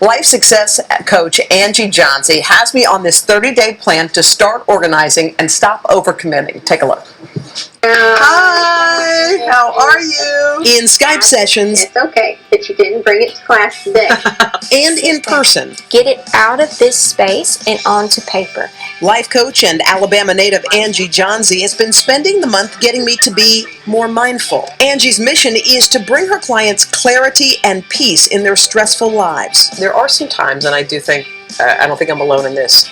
Life success coach Angie Johnsey has me on this 30-day plan to start organizing and stop overcommitting. Take a look. Hi, how are you? In Skype sessions. It's okay, but you didn't bring it to class today. And in person. Get it out of this space and onto paper. Life coach and Alabama native Angie Johnsey has been spending the month getting me to be more mindful. Angie's mission is to bring her clients clarity and peace in their stressful lives. There are some times, and I do think, I don't think I'm alone in this,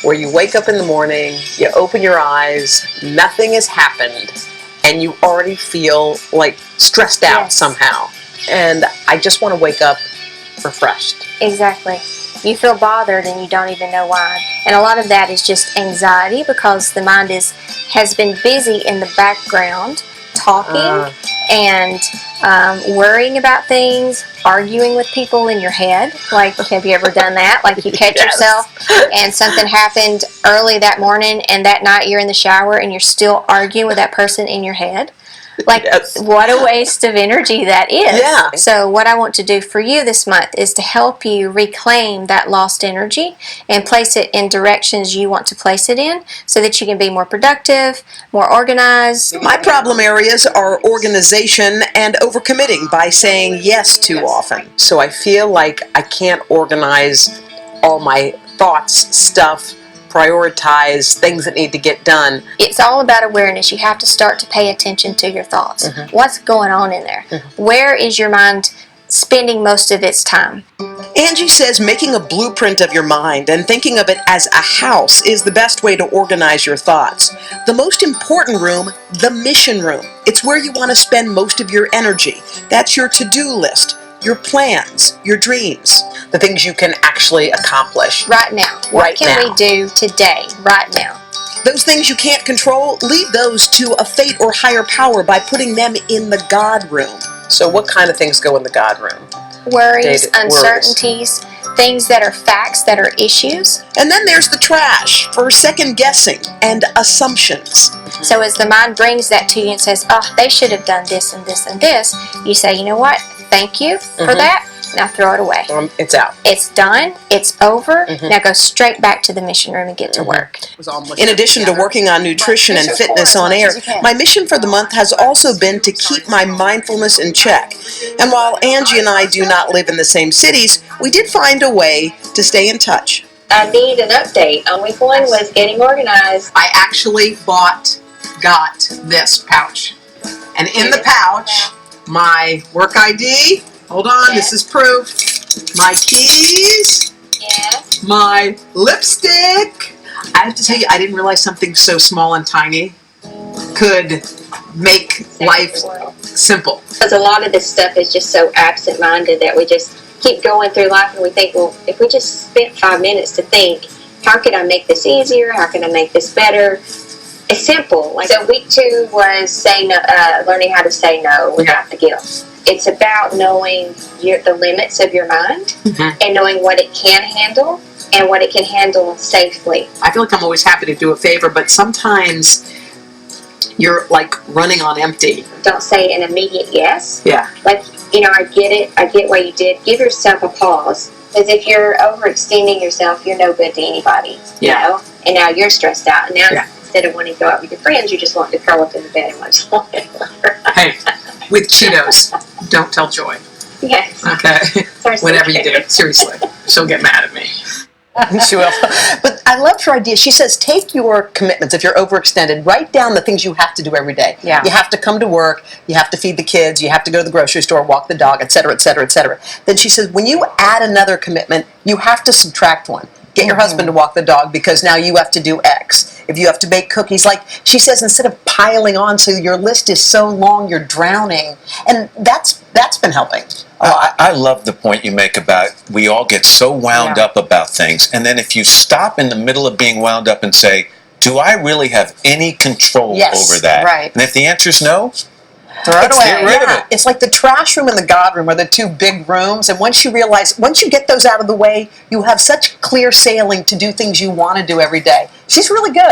where you wake up in the morning, you open your eyes, nothing has happened, and you already feel like stressed out somehow. And I just want to wake up refreshed. Exactly. You feel bothered and you don't even know why. And a lot of that is just anxiety because the mind has been busy in the background talking and worrying about things, arguing with people in your head. Like, have you ever done that? Like you catch yourself and something happened early that morning and that night you're in the shower and you're still arguing with that person in your head. Like, what a waste of energy that is. Yeah. So what I want to do for you this month is to help you reclaim that lost energy and place it in directions you want to place it in so that you can be more productive, more organized. My problem areas are organization and overcommitting by saying yes too often. So I feel like I can't organize all my thoughts, stuff, prioritize things that need to get done. It's all about awareness. You have to start to pay attention to your thoughts. What's going on in there? Where is your mind spending most of its time? Angie says making a blueprint of your mind and thinking of it as a house is the best way to organize your thoughts. The most important room, the mission room. It's where you want to spend most of your energy. That's your to-do list, your plans, your dreams, the things you can actually accomplish. Right now. What can we do today, right now? Those things you can't control, leave those to a fate or higher power by putting them in the God room. So what kind of things go in the God room? Worries, uncertainties, things that are facts, that are issues. And then there's the trash for second guessing and assumptions. So as the mind brings that to you and says, oh, they should have done this and this and this, you say, you know what? Thank you for that. Now throw it away. It's out. It's done. It's over. Now go straight back to the mission room and get to work. In addition to working on nutrition and fitness on air, my mission for the month has also been to keep my mindfulness in check. And while Angie and I do not live in the same cities, we did find a way to stay in touch. I need an update on week 1 was getting organized. I actually got this pouch. And in the pouch, my work ID, hold on, this is proof, my keys, my lipstick. I have to tell you, I didn't realize something so small and tiny could make life simple. Because a lot of this stuff is just so absent-minded that we just keep going through life and we think, well, if we just spent 5 minutes to think, how can I make this easier? How can I make this better? It's simple. Like, so week 2 was say no, learning how to say no without the guilt. It's about knowing the limits of your mind and knowing what it can handle and what it can handle safely. I feel like I'm always happy to do a favor, but sometimes you're like running on empty. Don't say an immediate yes. Yeah. Like, you know, I get it. I get what you did. Give yourself a pause. Because if you're overextending yourself, you're no good to anybody. You know? And now you're stressed out. And now instead of wanting to go out with your friends, you just want to curl up in the bed and watch Hey, with Cheetos, don't tell Joy. Yes. Okay? Whatever you do, seriously. She'll get mad at me. She will. But I love her idea. She says, take your commitments. If you're overextended, write down the things you have to do every day. Yeah. You have to come to work. You have to feed the kids. You have to go to the grocery store, walk the dog, et cetera, et cetera, et cetera. Then she says, when you add another commitment, you have to subtract one. Get your husband to walk the dog because now you have to do X. If you have to bake cookies, like she says, instead of piling on so your list is so long you're drowning. And that's been helping. I love the point you make about we all get so wound up about things. And then if you stop in the middle of being wound up and say, do I really have any control over that? Right. And if the answer is no, throw it away. Get rid of it. It's like the trash room and the God room are the two big rooms. And once you get those out of the way, you have such clear sailing to do things you want to do every day. She's really good.